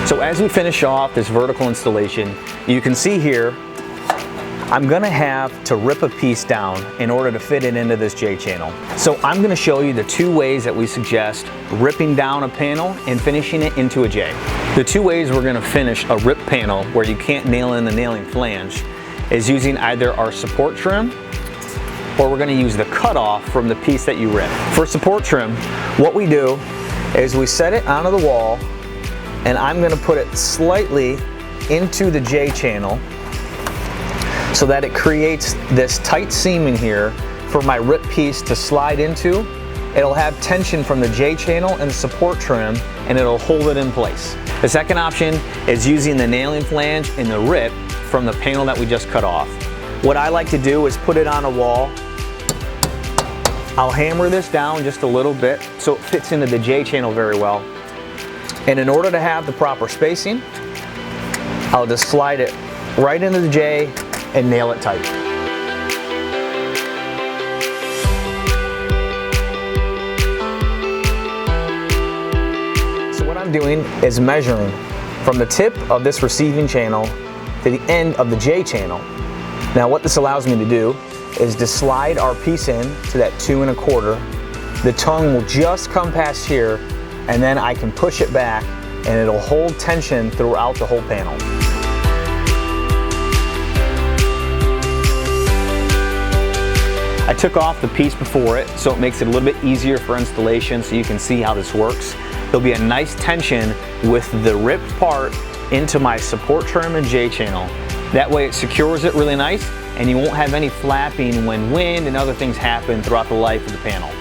So as we finish off this vertical installation, you can see here, I'm gonna have to rip a piece down in order to fit it into this J-channel. So I'm gonna show you the two ways that we suggest ripping down a panel and finishing it into a J. The two ways we're gonna finish a rip panel where you can't nail in the nailing flange is using either our support trim or we're gonna use the cutoff from the piece that you rip. For support trim, what we do is we set it onto the wall, and I'm gonna put it slightly into the J-channel so that it creates this tight seam in here for my rip piece to slide into. It'll have tension from the J-channel and the support trim, and it'll hold it in place. The second option is using the nailing flange and the rip from the panel that we just cut off. What I like to do is put it on a wall. I'll hammer this down just a little bit so it fits into the J-channel very well. And in order to have the proper spacing, I'll just slide it right into the J and nail it tight. So what I'm doing is measuring from the tip of this receiving channel to the end of the J channel. Now what this allows me to do is to slide our piece in to that 2 1/4. The tongue will just come past here, and then I can push it back and it'll hold tension throughout the whole panel. I took off the piece before it, so it makes it a little bit easier for installation so you can see how this works. There'll be a nice tension with the ripped part into my support trim and J-channel. That way it secures it really nice, and you won't have any flapping when wind and other things happen throughout the life of the panel.